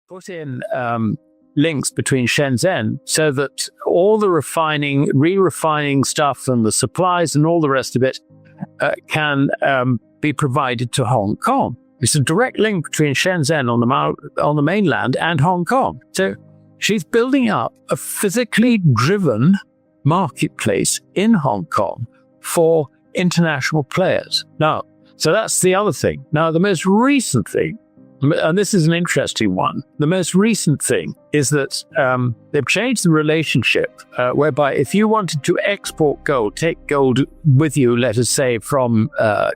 put in links between Shenzhen so that all the re-refining stuff and the supplies and all the rest of it can be provided to Hong Kong. It's a direct link between Shenzhen on the mainland and Hong Kong. So she's building up a physically driven marketplace in Hong Kong for international players. Now, so that's the other thing. Now, the most recent thing, and this is an interesting one, the most recent thing is that they've changed the relationship whereby if you wanted to export gold, take gold with you, let us say, from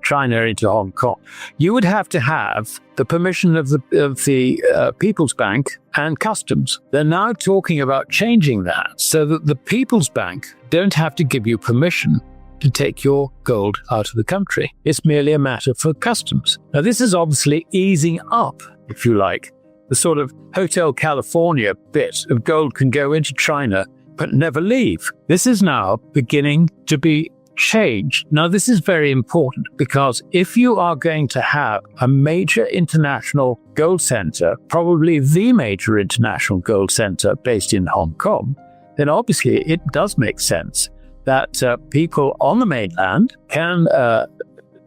China into Hong Kong, you would have to have the permission of the People's Bank and Customs. They're now talking about changing that so that the People's Bank don't have to give you permission to take your gold out of the country. It's merely a matter for customs. Now, this is obviously easing up, if you like, the sort of Hotel California bit of gold can go into China but never leave. This is now beginning to be changed. Now, this is very important because if you are going to have a major international gold center, probably the major international gold center based in Hong Kong, then obviously it does make sense that people on the mainland can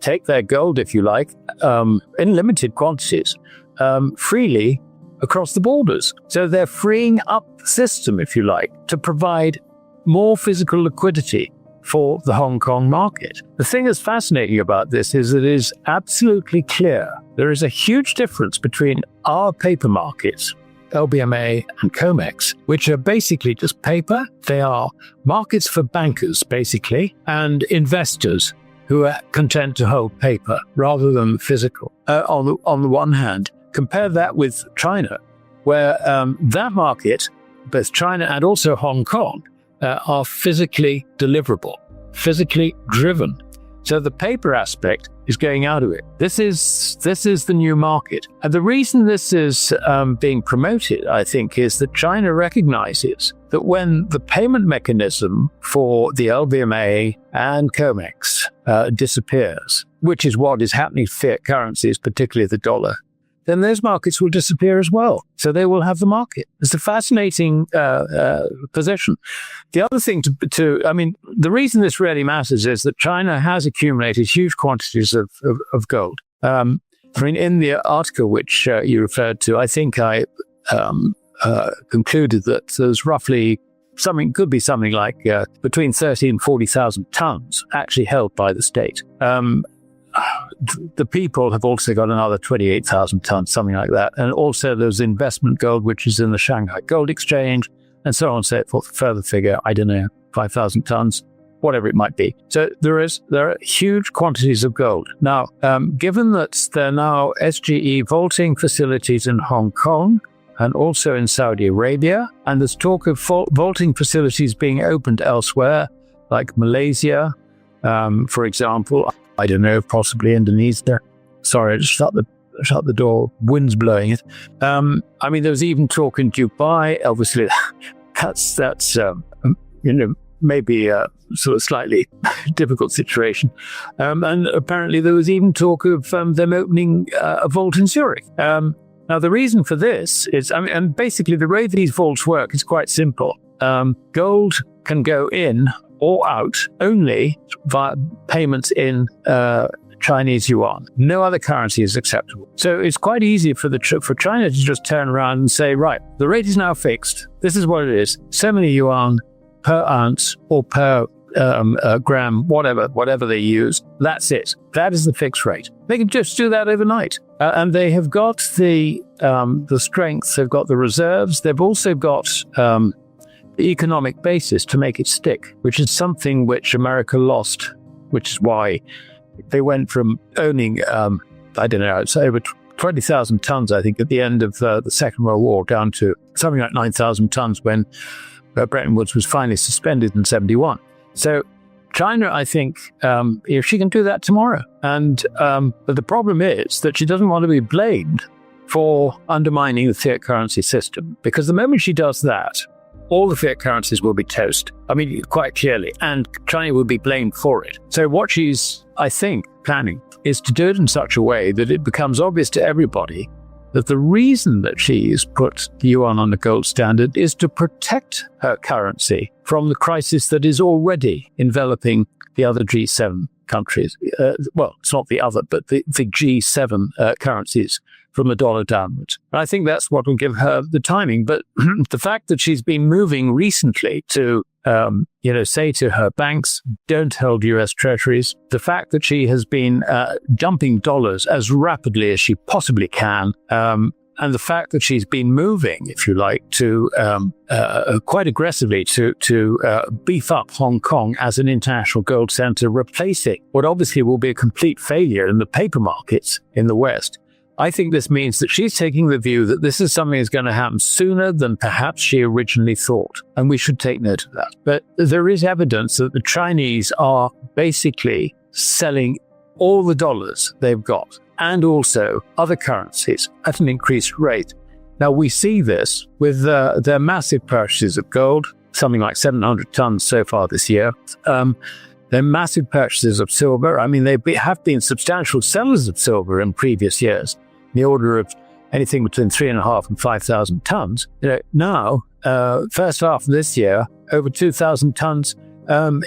take their gold, if you like, in limited quantities, freely across the borders. So they're freeing up the system, if you like, to provide more physical liquidity for the Hong Kong market. The thing that's fascinating about this is that it is absolutely clear there is a huge difference between our paper markets, LBMA and COMEX, which are basically just paper. They are markets for bankers, basically, and investors who are content to hold paper rather than physical. On the one hand, compare that with China, where that market, both China and also Hong Kong, are physically deliverable, physically driven. So the paper aspect is going out of it. This is the new market. And the reason this is being promoted, I think, is that China recognizes that when the payment mechanism for the LBMA and COMEX disappears, which is what is happening to fiat currencies, particularly the dollar, then those markets will disappear as well. So they will have the market. It's a fascinating position. The other thing the reason this really matters is that China has accumulated huge quantities of gold. In the article which you referred to, I think I concluded that there's roughly could be something like between 30 and 40,000 tons actually held by the state. The people have also got another 28,000 tons, something like that. And also there's investment gold, which is in the Shanghai Gold Exchange, and so on and so forth. Further figure, I don't know, 5,000 tons, whatever it might be. So there are huge quantities of gold. Now, given that there are now SGE vaulting facilities in Hong Kong and also in Saudi Arabia, and there's talk of vaulting facilities being opened elsewhere, like Malaysia, for example, I don't know, possibly Indonesia. Sorry, I just shut the door. Wind's blowing it. There was even talk in Dubai. Obviously, that's maybe a sort of slightly difficult situation. And apparently, there was even talk of them opening a vault in Zurich. Now, the reason for this is, and basically, the way these vaults work is quite simple. Gold can go in or out only via payments in Chinese yuan. No other currency is acceptable. So it's quite easy for China to just turn around and say, right, the rate is now fixed. This is what it is. So many yuan per ounce or per gram, whatever they use. That's it. That is the fixed rate. They can just do that overnight. And they have got the strength. They've got the reserves. They've also got the economic basis to make it stick, which is something which America lost, which is why they went from owning, it's over 20,000 tons, I think, at the end of the Second World War, down to something like 9,000 tons when Bretton Woods was finally suspended in 1971. So China, I think, she can do that tomorrow. And but the problem is that she doesn't want to be blamed for undermining the fiat currency system, because the moment she does that, all the fiat currencies will be toast. Quite clearly, and China will be blamed for it. So what she's, I think, planning is to do it in such a way that it becomes obvious to everybody that the reason that she's put the yuan on the gold standard is to protect her currency from the crisis that is already enveloping the other G7 countries. Well, it's not the other, but the G7 currencies from the dollar downwards. And I think that's what will give her the timing. But the fact that she's been moving recently to, say to her banks, don't hold US treasuries, the fact that she has been dumping dollars as rapidly as she possibly can, and the fact that she's been moving, if you like, to quite aggressively to beef up Hong Kong as an international gold center, replacing what obviously will be a complete failure in the paper markets in the West. I think this means that she's taking the view that this is something that's going to happen sooner than perhaps she originally thought, and we should take note of that. But there is evidence that the Chinese are basically selling all the dollars they've got and also other currencies at an increased rate. Now, we see this with their massive purchases of gold, something like 700 tons so far this year. Their massive purchases of silver. I mean, they have been substantial sellers of silver in previous years, in the order of anything between 3,500 and 5,000 tons. Now, first half of this year, over 2,000 tons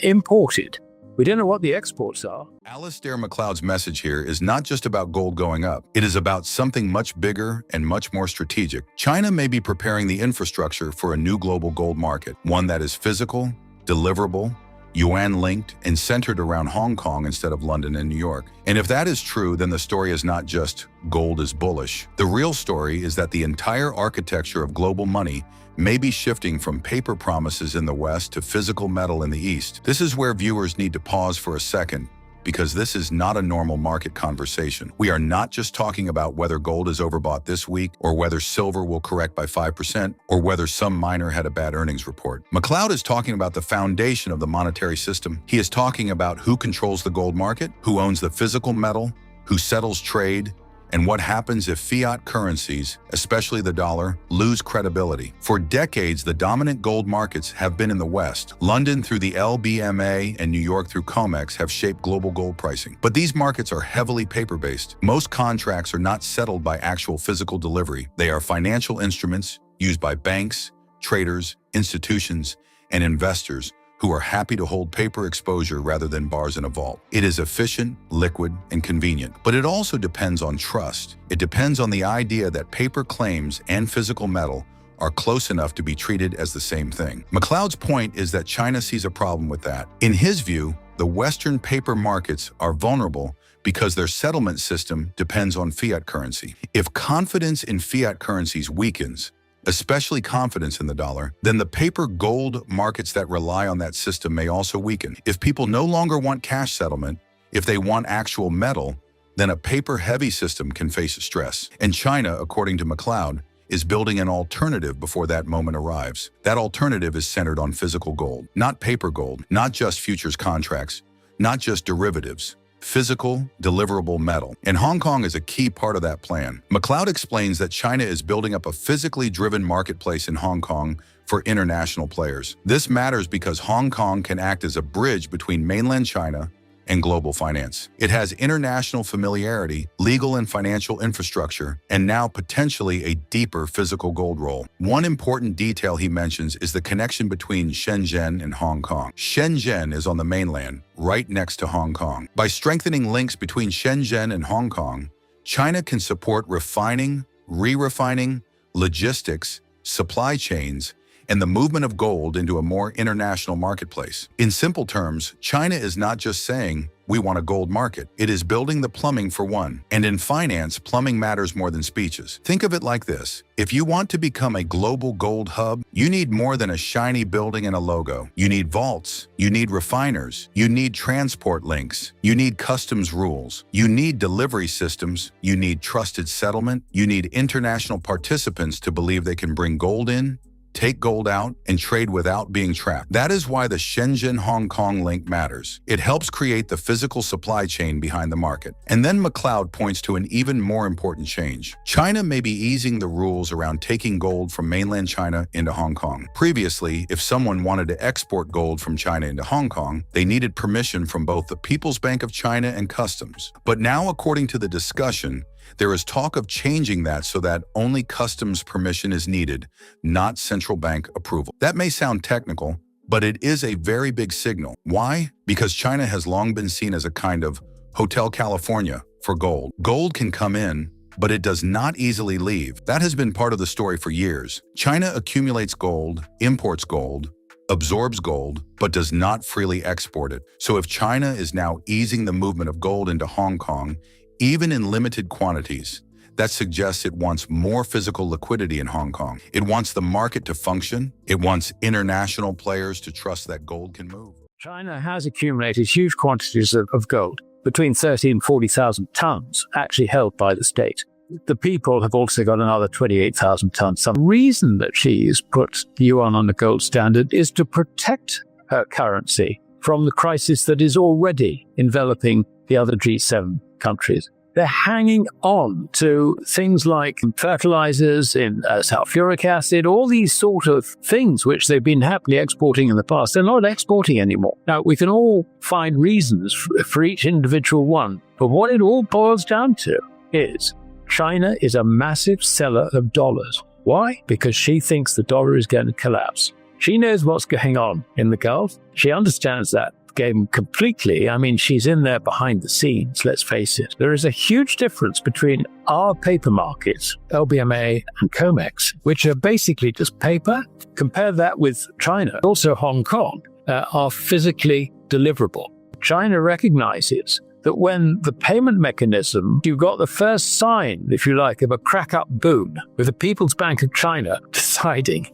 imported. We don't know what the exports are. Alasdair Macleod's message here is not just about gold going up. It is about something much bigger and much more strategic. China may be preparing the infrastructure for a new global gold market, one that is physical, deliverable, yuan-linked, and centered around Hong Kong instead of London and New York. And if that is true, then the story is not just gold is bullish. The real story is that the entire architecture of global money may be shifting from paper promises in the West to physical metal in the East. This is where viewers need to pause for a second, because this is not a normal market conversation. We are not just talking about whether gold is overbought this week, or whether silver will correct by 5%, or whether some miner had a bad earnings report. Macleod is talking about the foundation of the monetary system. He is talking about who controls the gold market, who owns the physical metal, who settles trade, and what happens if fiat currencies, especially the dollar, lose credibility. For decades, the dominant gold markets have been in the West. London through the LBMA and New York through COMEX have shaped global gold pricing. But these markets are heavily paper-based. Most contracts are not settled by actual physical delivery. They are financial instruments used by banks, traders, institutions, and investors who are happy to hold paper exposure rather than bars in a vault. It is efficient, liquid, and convenient. But it also depends on trust. It depends on the idea that paper claims and physical metal are close enough to be treated as the same thing. Macleod's point is that China sees a problem with that. In his view, the Western paper markets are vulnerable because their settlement system depends on fiat currency. If confidence in fiat currencies weakens, especially confidence in the dollar, then the paper gold markets that rely on that system may also weaken. If people no longer want cash settlement, if they want actual metal, then a paper-heavy system can face stress. And China, according to Macleod, is building an alternative before that moment arrives. That alternative is centered on physical gold, not paper gold, not just futures contracts, not just derivatives. Physical, deliverable metal. And Hong Kong is a key part of that plan. Macleod explains that China is building up a physically driven marketplace in Hong Kong for international players. This matters because Hong Kong can act as a bridge between mainland China and global finance. It has international familiarity, legal and financial infrastructure, and now potentially a deeper physical gold role. One important detail he mentions is the connection between Shenzhen and Hong Kong. Shenzhen is on the mainland, right next to Hong Kong. By strengthening links between Shenzhen and Hong Kong, China can support refining, re-refining, logistics, supply chains, and the movement of gold into a more international marketplace. In simple terms, China is not just saying, we want a gold market. It is building the plumbing for one. And in finance, plumbing matters more than speeches. Think of it like this. If you want to become a global gold hub, you need more than a shiny building and a logo. You need vaults. You need refiners. You need transport links. You need customs rules. You need delivery systems. You need trusted settlement. You need international participants to believe they can bring gold in, take gold out, and trade without being trapped. That is why the Shenzhen-Hong Kong link matters. It helps create the physical supply chain behind the market. And then Macleod points to an even more important change. China may be easing the rules around taking gold from mainland China into Hong Kong. Previously, if someone wanted to export gold from China into Hong Kong, they needed permission from both the People's Bank of China and Customs. But now, according to the discussion, There is talk of changing that so that only customs permission is needed, not central bank approval. That may sound technical, but it is a very big signal. Why? Because China has long been seen as a kind of Hotel California for gold. Gold can come in, but it does not easily leave. That has been part of the story for years. China accumulates gold, imports gold, absorbs gold, but does not freely export it. So if China is now easing the movement of gold into Hong Kong, even in limited quantities, that suggests it wants more physical liquidity in Hong Kong. It wants the market to function. It wants international players to trust that gold can move. China has accumulated huge quantities of gold, between 30 and 40,000 tons, actually held by the state. The people have also got another 28,000 tons. Some reason that she's put the yuan on the gold standard is to protect her currency from the crisis that is already enveloping the other G7 countries. They're hanging on to things like fertilizers in sulfuric acid, all these sort of things which they've been happily exporting in the past. They're not exporting anymore. Now, we can all find reasons for each individual one, but what it all boils down to is China is a massive seller of dollars. Why? Because she thinks the dollar is going to collapse. She knows what's going on in the Gulf. She understands that game completely. I mean, she's in there behind the scenes, let's face it. There is a huge difference between our paper markets, LBMA and COMEX, which are basically just paper. Compare that with China. Also Hong Kong are physically deliverable. China recognizes that when the payment mechanism, you've got the first sign, if you like, of a crack-up boom with the People's Bank of China deciding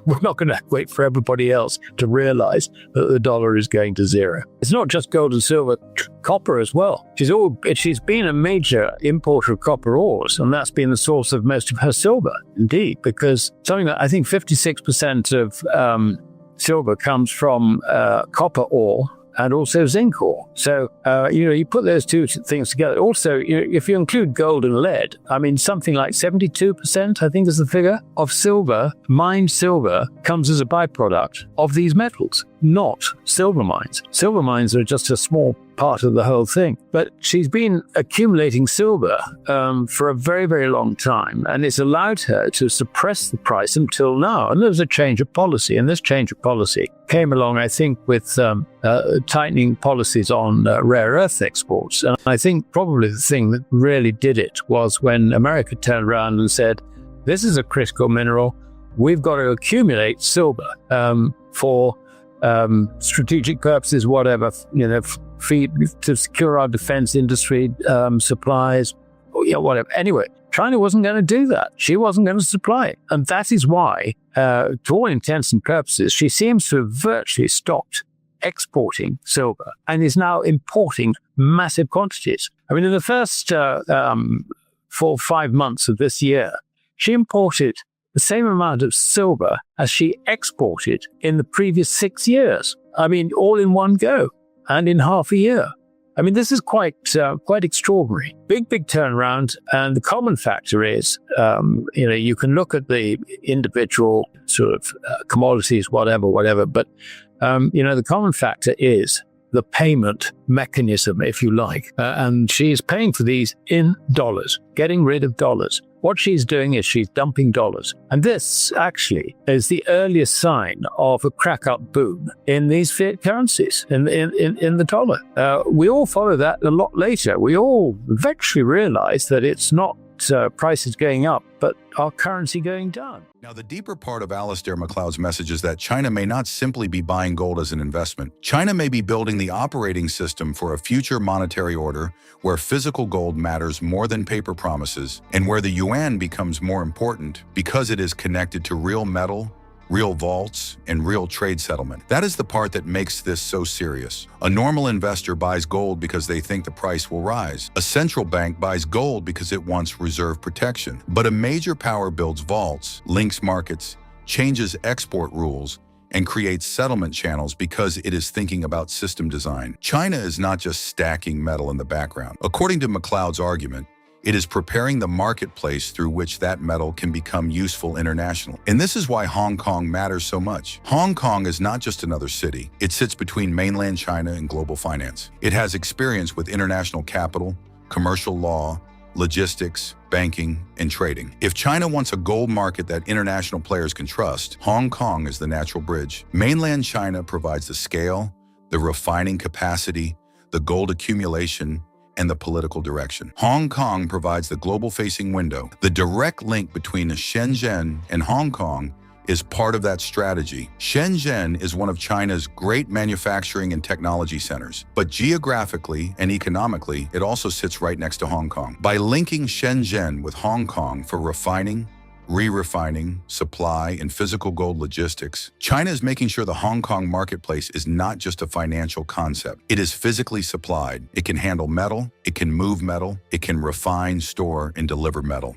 we're not going to wait for everybody else to realize that the dollar is going to zero. It's not just gold and silver, copper as well. She's been a major importer of copper ores, and that's been the source of most of her silver, indeed, because something that I think 56% of silver comes from copper ore and also zinc ore. So, you put those two things together. Also, if you include gold and lead, I mean, something like 72%, I think is the figure, of silver, mined silver, comes as a byproduct of these metals, not silver mines. Silver mines are just a small part of the whole thing. But she's been accumulating silver for a very, very long time, and it's allowed her to suppress the price until now. And there's a change of policy, and this change of policy came along, I think, with tightening policies on rare earth exports. And I think probably the thing that really did it was when America turned around and said, this is a critical mineral, we've got to accumulate silver for strategic purposes, whatever, feed to secure our defense industry supplies, whatever. Anyway, China wasn't going to do that. She wasn't going to supply it. And that is why, to all intents and purposes, she seems to have virtually stopped exporting silver and is now importing massive quantities. I mean, in the first 4 or 5 months of this year, she imported the same amount of silver as she exported in the previous 6 years. I mean, all in one go and in half a year. I mean, this is quite extraordinary. Big turnaround. And the common factor is, you can look at the individual sort of commodities, whatever, but, the common factor is the payment mechanism, if you like. And she's paying for these in dollars, getting rid of dollars. What she's doing is she's dumping dollars. And this actually is the earliest sign of a crack-up boom in these fiat currencies, in the dollar. We all follow that a lot later. We all eventually realize that it's not prices going up, but our currency going down. Now, the deeper part of Alasdair Macleod's message is that China may not simply be buying gold as an investment. China may be building the operating system for a future monetary order where physical gold matters more than paper promises, and where the yuan becomes more important because it is connected to real metal, real vaults, and real trade settlement. That is the part that makes this so serious. A normal investor buys gold because they think the price will rise. A central bank buys gold because it wants reserve protection. But a major power builds vaults, links markets, changes export rules, and creates settlement channels because it is thinking about system design. China is not just stacking metal in the background. According to Macleod's argument, it is preparing the marketplace through which that metal can become useful internationally. And this is why Hong Kong matters so much. Hong Kong is not just another city. It sits between mainland China and global finance. It has experience with international capital, commercial law, logistics, banking, and trading. If China wants a gold market that international players can trust, Hong Kong is the natural bridge. Mainland China provides the scale, the refining capacity, the gold accumulation, and the political direction. Hong Kong provides the global-facing window. The direct link between Shenzhen and Hong Kong is part of that strategy. Shenzhen is one of China's great manufacturing and technology centers, but geographically and economically, it also sits right next to Hong Kong. By linking Shenzhen with Hong Kong for refining, re-refining, supply, and physical gold logistics, China is making sure the Hong Kong marketplace is not just a financial concept. It is physically supplied. It can handle metal, it can move metal, it can refine, store, and deliver metal.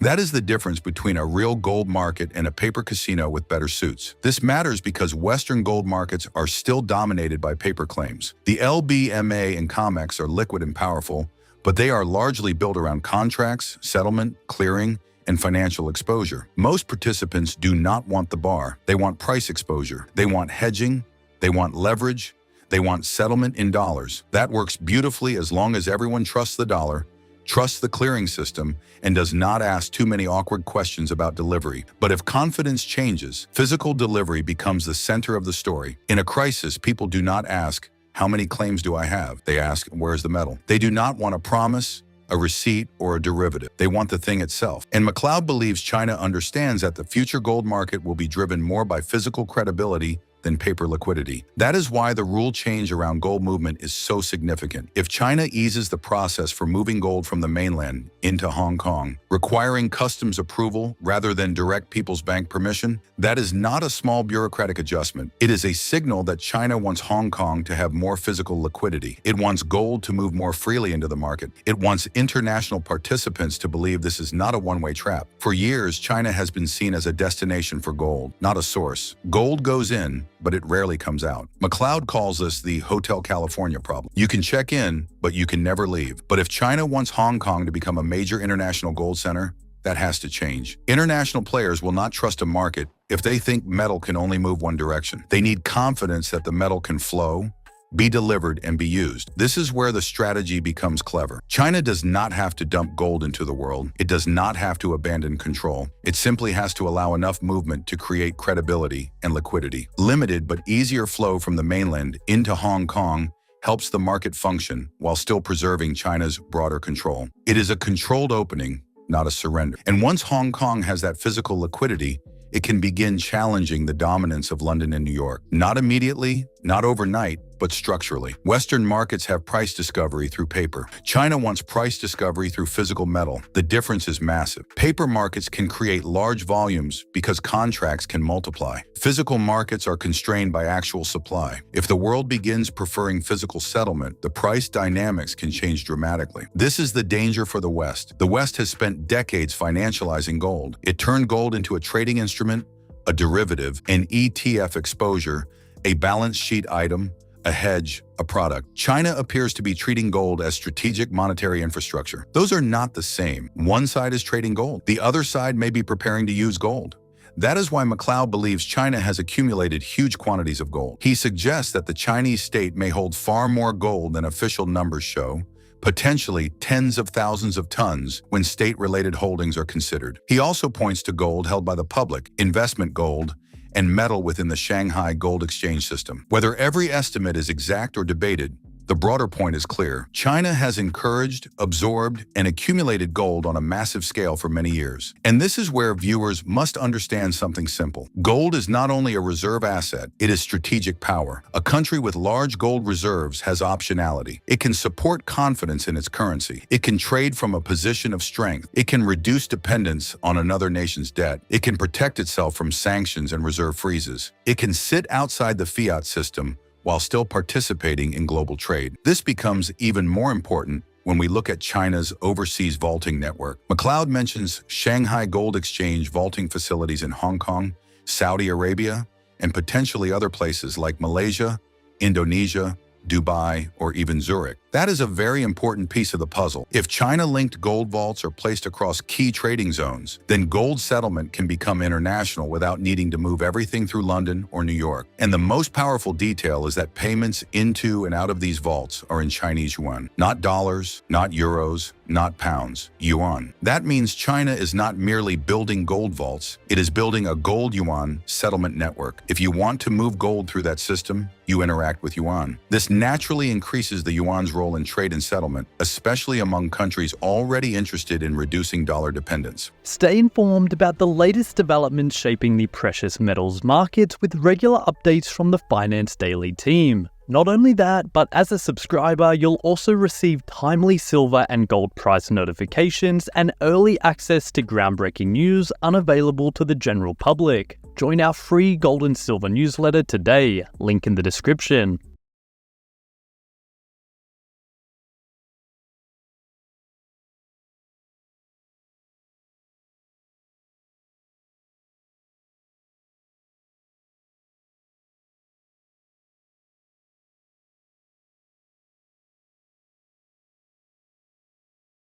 That is the difference between a real gold market and a paper casino with better suits. This matters because Western gold markets are still dominated by paper claims. The LBMA and COMEX are liquid and powerful, but they are largely built around contracts, settlement, clearing, and financial exposure. Most participants do not want the bar. They want price exposure. They want hedging. They want leverage. They want settlement in dollars. That works beautifully as long as everyone trusts the dollar, trusts the clearing system, and does not ask too many awkward questions about delivery. But if confidence changes, physical delivery becomes the center of the story. In a crisis, people do not ask, how many claims do I have? They ask, where's the metal? They do not want a promise, a receipt, or a derivative. They want the thing itself. And Macleod believes China understands that the future gold market will be driven more by physical credibility than paper liquidity. That is why the rule change around gold movement is so significant. If China eases the process for moving gold from the mainland into Hong Kong, requiring customs approval rather than direct people's bank permission, that is not a small bureaucratic adjustment. It is a signal that China wants Hong Kong to have more physical liquidity. It wants gold to move more freely into the market. It wants international participants to believe this is not a one-way trap. For years, China has been seen as a destination for gold, not a source. Gold goes in, but it rarely comes out. Macleod calls this the Hotel California problem. You can check in, but you can never leave. But if China wants Hong Kong to become a major international gold center, that has to change. International players will not trust a market if they think metal can only move one direction. They need confidence that the metal can flow, be delivered, and be used. This is where the strategy becomes clever. China does not have to dump gold into the world. It does not have to abandon control. It simply has to allow enough movement to create credibility and liquidity. Limited but easier flow from the mainland into Hong Kong helps the market function while still preserving China's broader control. It is a controlled opening, not a surrender. And once Hong Kong has that physical liquidity, it can begin challenging the dominance of London and New York. Not immediately, not overnight, but structurally. Western markets have price discovery through paper. China wants price discovery through physical metal. The difference is massive. Paper markets can create large volumes because contracts can multiply. Physical markets are constrained by actual supply. If the world begins preferring physical settlement, the price dynamics can change dramatically. This is the danger for the West. The West has spent decades financializing gold. It turned gold into a trading instrument, a derivative, an ETF exposure, a balance sheet item, a hedge, a product. China appears to be treating gold as strategic monetary infrastructure. Those are not the same. One side is trading gold. The other side may be preparing to use gold. That is why Macleod believes China has accumulated huge quantities of gold. He suggests that the Chinese state may hold far more gold than official numbers show, potentially tens of thousands of tons when state-related holdings are considered. He also points to gold held by the public, investment gold, and metal within the Shanghai Gold Exchange system. Whether every estimate is exact or debated, the broader point is clear. China has encouraged, absorbed, and accumulated gold on a massive scale for many years. And this is where viewers must understand something simple. Gold is not only a reserve asset, it is strategic power. A country with large gold reserves has optionality. It can support confidence in its currency. It can trade from a position of strength. It can reduce dependence on another nation's debt. It can protect itself from sanctions and reserve freezes. It can sit outside the fiat system while still participating in global trade. This becomes even more important when we look at China's overseas vaulting network. Macleod mentions Shanghai Gold Exchange vaulting facilities in Hong Kong, Saudi Arabia, and potentially other places like Malaysia, Indonesia, Dubai, or even Zurich. That is a very important piece of the puzzle. If China-linked gold vaults are placed across key trading zones, then gold settlement can become international without needing to move everything through London or New York. And the most powerful detail is that payments into and out of these vaults are in Chinese yuan. Not dollars, not euros, not pounds, yuan. That means China is not merely building gold vaults, it is building a gold yuan settlement network. If you want to move gold through that system, you interact with yuan. This naturally increases the yuan's role in trade and settlement, especially among countries already interested in reducing dollar dependence. Stay informed about the latest developments shaping the precious metals markets with regular updates from the Finance Daily team. Not only that, but as a subscriber, you'll also receive timely silver and gold price notifications and early access to groundbreaking news unavailable to the general public. Join our free gold and silver newsletter today, link in the description.